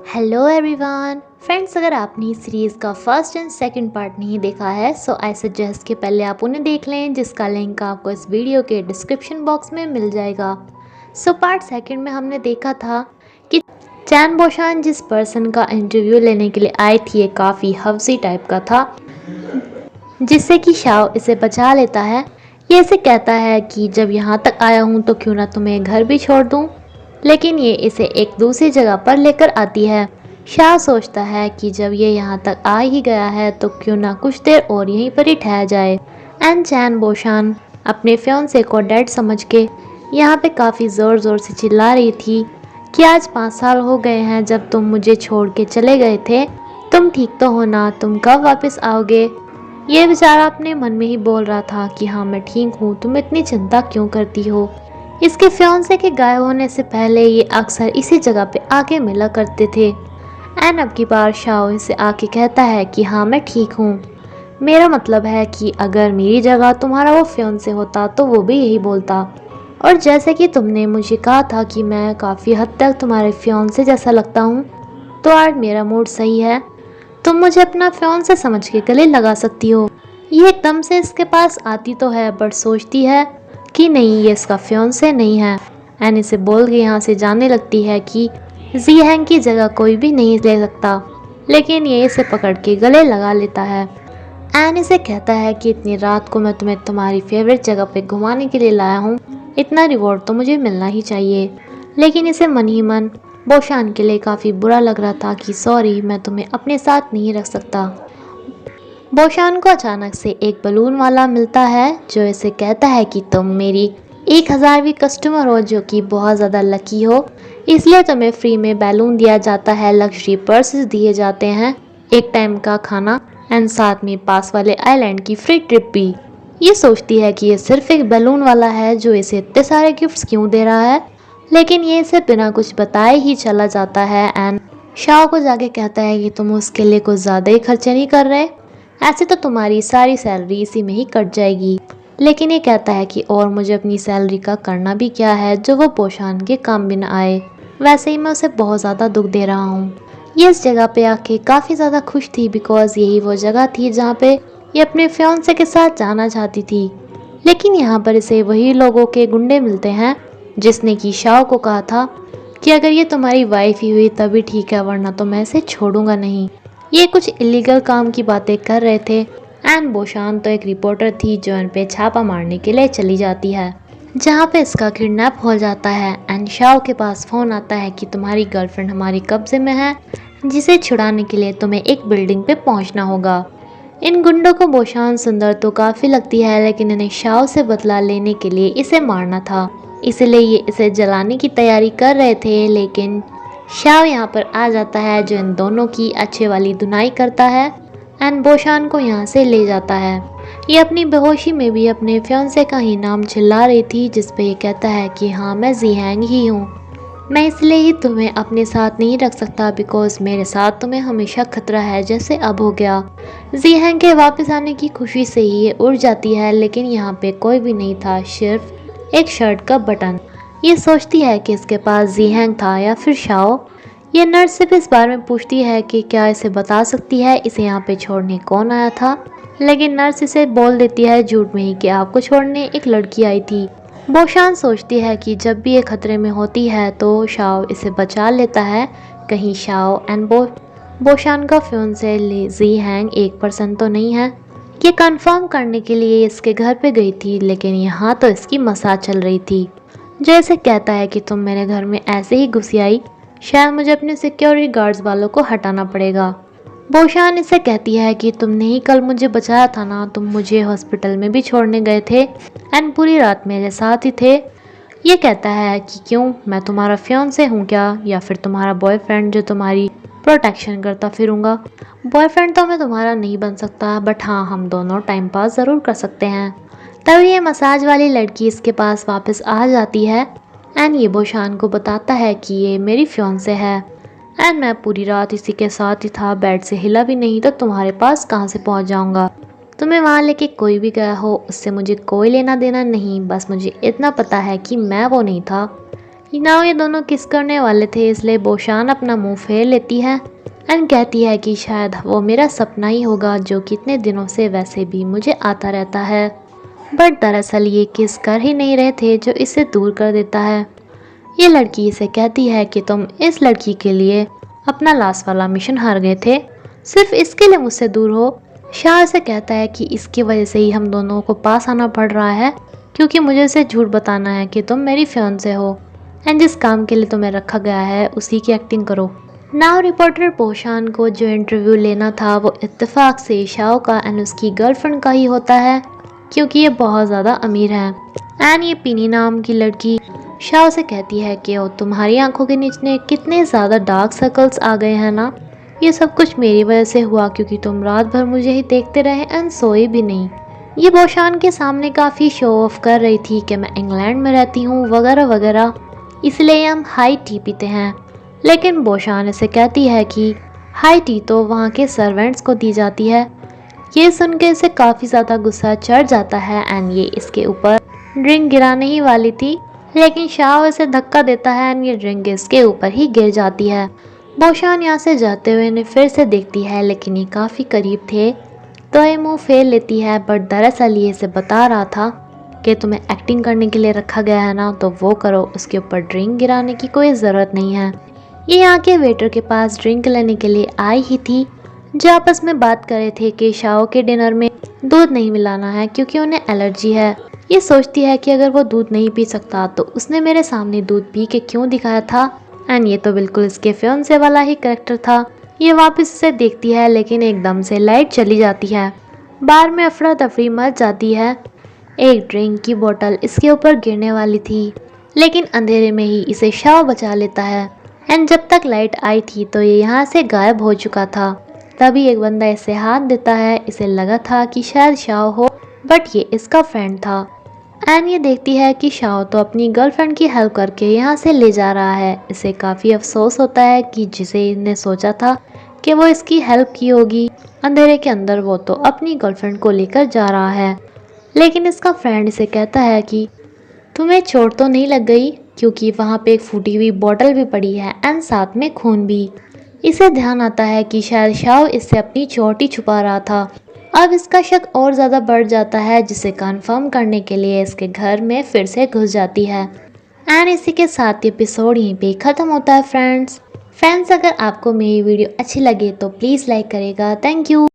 Hello everyone friends, अगर आपने इस सीरीज़ का फर्स्ट एंड सेकंड पार्ट नहीं देखा है सो आई सजेस्ट कि पहले आप उन्हें देख लें, जिसका लिंक आपको इस वीडियो के डिस्क्रिप्शन बॉक्स में मिल जाएगा। सो पार्ट सेकंड में हमने देखा था कि चैन बोशान जिस पर्सन का इंटरव्यू लेने के लिए आई थी, ये काफ़ी हवसी टाइप का था, जिससे कि शाओ इसे बचा लेता है। ये इसे कहता है कि जब यहाँ तक आया हूँ तो क्यों ना तुम्हें घर भी छोड़ दूँ, लेकिन ये इसे एक दूसरी जगह पर लेकर आती है। शाह सोचता है कि जब ये यहाँ तक आ ही गया है तो क्यों ना कुछ देर और यहीं पर ही ठहर जाए। एंड चैन बोशान अपने फियांसे को डेड समझ के यहाँ पे काफ़ी ज़ोर ज़ोर से चिल्ला रही थी कि आज 5 साल हो गए हैं जब तुम मुझे छोड़ के चले गए थे, तुम ठीक तो हो ना, तुम कब वापस आओगे। ये बेचारा अपने मन में ही बोल रहा था कि हाँ मैं ठीक हूँ, तुम इतनी चिंता क्यों करती हो। इसके फियांसे के गायब होने से पहले ये अक्सर इसी जगह पे आके मिला करते थे। एंड अब की बार शाओ इसे आके कहता है कि हाँ मैं ठीक हूँ, मेरा मतलब है कि अगर मेरी जगह तुम्हारा वो फियांसे होता तो वो भी यही बोलता। और जैसे कि तुमने मुझे कहा था कि मैं काफ़ी हद तक तुम्हारे फियांसे जैसा लगता हूँ, तो आज मेरा मूड सही है, तुम मुझे अपना फियांसे समझ के गले लगा सकती हो। ये एकदम से इसके पास आती तो है बट सोचती है कि नहीं, ये इसका फियांसे नहीं है। एन इसे बोल के यहाँ से जाने लगती है कि जी हैंग की जगह कोई भी नहीं ले सकता, लेकिन ये इसे पकड़ के गले लगा लेता है। एन इसे कहता है कि इतनी रात को मैं तुम्हें तुम्हारी फेवरेट जगह पे घुमाने के लिए लाया हूँ, इतना रिवॉर्ड तो मुझे मिलना ही चाहिए। लेकिन इसे मन ही मन बोशान के लिए काफ़ी बुरा लग रहा था कि सॉरी, मैं तुम्हें अपने साथ नहीं रख सकता। बोशान को अचानक से एक बलून वाला मिलता है जो इसे कहता है कि तुम मेरी 1000वीं कस्टमर हो, जो कि बहुत ज़्यादा लकी हो, इसलिए तुम्हें फ्री में बैलून दिया जाता है, लग्जरी पर्सेस दिए जाते हैं, एक टाइम का खाना एंड साथ में पास वाले आइलैंड की फ्री ट्रिप भी। ये सोचती है कि ये सिर्फ एक बैलून वाला है जो इसे इतने सारे गिफ्ट्स क्यों दे रहा है, लेकिन ये इसे बिना कुछ बताए ही चला जाता है। एंड शाओ को जाके कहता है कि तुम उसके लिए कुछ ज़्यादा ही खर्चे नहीं कर रहे, ऐसे तो तुम्हारी सारी सैलरी इसी में ही कट जाएगी। लेकिन ये कहता है कि और मुझे अपनी सैलरी का करना भी क्या है जो वो बोशान के काम भी न आए, वैसे ही मैं उसे बहुत ज़्यादा दुख दे रहा हूँ। ये इस जगह पे आके काफ़ी ज़्यादा खुश थी बिकॉज यही वो जगह थी जहाँ पे ये अपने फियांसे के साथ जाना चाहती थी। लेकिन यहाँ पर इसे वही लोगों के गुंडे मिलते हैं जिसने कि शाओ को कहा था कि अगर ये तुम्हारी वाइफ ही हुई तभी ठीक है, वरना तो मैं इसे छोड़ूंगा नहीं। ये कुछ इलीगल काम की बातें कर रहे थे। एंड बोशान तो एक रिपोर्टर थी जो इन पे छापा मारने के लिए चली जाती है, जहाँ पे इसका किडनैप हो जाता है। एंड शाओ के पास फ़ोन आता है कि तुम्हारी गर्लफ्रेंड हमारी कब्जे में है, जिसे छुड़ाने के लिए तुम्हें एक बिल्डिंग पे पहुँचना होगा। इन गुंडों को बोशान सुंदर तो काफ़ी लगती है, लेकिन इन्हें शाओ से बदला लेने के लिए इसे मारना था, इसलिए ये इसे जलाने की तैयारी कर रहे थे। लेकिन शाओ यहाँ पर आ जाता है जो इन दोनों की अच्छे वाली धुनाई करता है एंड बोशान को यहाँ से ले जाता है। ये अपनी बेहोशी में भी अपने फियांसे का ही नाम चिल्ला रही थी, जिस पे ये कहता है कि हाँ मैं जी हैंग ही हूँ, मैं इसलिए ही तुम्हें अपने साथ नहीं रख सकता बिकॉज मेरे साथ तुम्हें हमेशा खतरा है, जैसे अब हो गया। जी हैंग के वापस आने की खुशी से ही ये उड़ जाती है, लेकिन यहाँ पे कोई भी नहीं था, सिर्फ एक शर्ट का बटन। ये सोचती है कि इसके पास जी हैंग था या फिर शाओ। ये नर्स से भी इस बारे में पूछती है कि क्या इसे बता सकती है इसे यहाँ पे छोड़ने कौन आया था, लेकिन नर्स इसे बोल देती है झूठ में ही कि आपको छोड़ने एक लड़की आई थी। बोशान सोचती है कि जब भी ये खतरे में होती है तो शाओ इसे बचा लेता है, कहीं शाओ एंड बोशान का फियांसे जी हैंग एक पर्सन तो नहीं है। ये कंफर्म करने के लिए इसके घर पे गई थी, लेकिन यहाँ तो इसकी मसाज चल रही थी, जो इसे कहता है कि तुम मेरे घर में ऐसे ही घुसी आई, शायद मुझे अपने सिक्योरिटी गार्ड्स वालों को हटाना पड़ेगा। बोशान इसे कहती है कि तुमने ही कल मुझे बचाया था ना, तुम मुझे हॉस्पिटल में भी छोड़ने गए थे एंड पूरी रात मेरे साथ ही थे। ये कहता है कि क्यों, मैं तुम्हारा फियांसे हूँ क्या, या फिर तुम्हारा बॉयफ्रेंड जो तुम्हारी प्रोटेक्शन करता फिरूंगा। बॉयफ्रेंड तो मैं तुम्हारा नहीं बन सकता, बट हाँ हम दोनों टाइम पास ज़रूर कर सकते हैं। तब ये मसाज वाली लड़की इसके पास वापस आ जाती है एंड ये बोशान को बताता है कि ये मेरी फियांसे है एंड मैं पूरी रात इसी के साथ ही था, बेड से हिला भी नहीं, तो तुम्हारे पास कहाँ से पहुँच जाऊँगा। तुम्हें वहाँ लेके कोई भी गया हो उससे मुझे कोई लेना देना नहीं, बस मुझे इतना पता है कि मैं वो नहीं था। नाउ ये दोनों किस करने वाले थे, इसलिए बोशान अपना मुंह फेर लेती है एंड कहती है कि शायद वो मेरा सपना ही होगा जो कितने दिनों से वैसे भी मुझे आता रहता है। बट दरअसल ये किस कर ही नहीं रहे थे जो इसे दूर कर देता है। ये लड़की इसे कहती है कि तुम इस लड़की के लिए अपना लास्ट वाला मिशन हार गए थे, सिर्फ इसके लिए मुझसे दूर हो। शाह से कहता है कि इसकी वजह से ही हम दोनों को पास आना पड़ रहा है, क्योंकि मुझे उसे झूठ बताना है कि तुम मेरी फियांसे हो एंड जिस काम के लिए तुम्हें रखा गया है उसी की एक्टिंग करो। नाउ रिपोर्टर बोशान को जो इंटरव्यू लेना था वो इत्तेफाक से शाओ का एंड उसकी गर्लफ्रेंड का ही होता है, क्योंकि ये बहुत ज़्यादा अमीर है। एंड ये पीनी नाम की लड़की शाओ से कहती है कि ओ तुम्हारी आंखों के नीचे कितने ज़्यादा डार्क सर्कल्स आ गए हैं ना, ये सब कुछ मेरी वजह से हुआ क्योंकि तुम रात भर मुझे ही देखते रहे एंड सोए भी नहीं। ये बोशान के सामने काफ़ी शो ऑफ कर रही थी कि मैं इंग्लैंड में रहती हूँ वगैरह वगैरह, इसलिए हम हाई टी पीते हैं। लेकिन बोशान इसे कहती है कि हाई टी तो वहाँ के सर्वेंट्स को दी जाती है। ये सुन के इसे काफ़ी ज़्यादा गुस्सा चढ़ जाता है एंड ये इसके ऊपर ड्रिंक गिराने ही वाली थी, लेकिन शाह इसे धक्का देता है एंड ये ड्रिंक इसके ऊपर ही गिर जाती है। बोशान यहाँ से जाते हुए इन्हें फिर से देखती है, लेकिन ये काफ़ी करीब थे तो ये मुँह फेर लेती है। बट दरअसल ये इसे बता रहा था कि तुम्हें एक्टिंग करने के लिए रखा गया है ना, तो वो करो, उसके ऊपर ड्रिंक गिराने की कोई ज़रूरत नहीं है। ये यहाँ के वेटर के पास ड्रिंक लेने के लिए आई ही थी, जो आपस में बात कर रहे थे कि शाओ के डिनर में दूध नहीं मिलाना है क्योंकि उन्हें एलर्जी है। ये सोचती है कि अगर वो दूध नहीं पी सकता तो उसने मेरे सामने दूध पी के क्यों दिखाया था, एंड ये तो बिल्कुल इसके फियांसे वाला ही कैरेक्टर था। ये वापस से देखती है, लेकिन एकदम से लाइट चली जाती है। बार में अफरा तफरी मच जाती है। एक ड्रिंक की बोतल इसके ऊपर गिरने वाली थी, लेकिन अंधेरे में ही इसे शाओ बचा लेता है एंड जब तक लाइट आई थी तो ये यहाँ से गायब हो चुका था। तभी एक बंदा इसे हाथ देता है। इसे लगा था कि शायद शाओ हो, बट ये इसका फ्रेंड था। एंड ये देखती है कि शाओ तो अपनी गर्लफ्रेंड की हेल्प करके यहाँ से ले जा रहा है। इसे काफ़ी अफसोस होता है कि जिसे इसने सोचा था कि वो इसकी हेल्प की होगी, अंधेरे के अंदर वो तो अपनी गर्लफ्रेंड को लेकर जा रहा है। लेकिन इसका फ्रेंड इसे कहता है कि तुम्हें चोट तो नहीं लग गई, क्योंकि वहाँ पे एक फूटी हुई बोतल भी पड़ी है एंड साथ में खून भी। इसे ध्यान आता है कि शायद शाओ इससे अपनी चोट ही छुपा रहा था। अब इसका शक और ज़्यादा बढ़ जाता है, जिसे कंफर्म करने के लिए इसके घर में फिर से घुस जाती है। एंड इसी के साथ एपिसोड यहीं पे ख़त्म होता है फ्रेंड्स। अगर आपको मेरी वीडियो अच्छी लगे तो प्लीज़ लाइक करेगा। Thank you.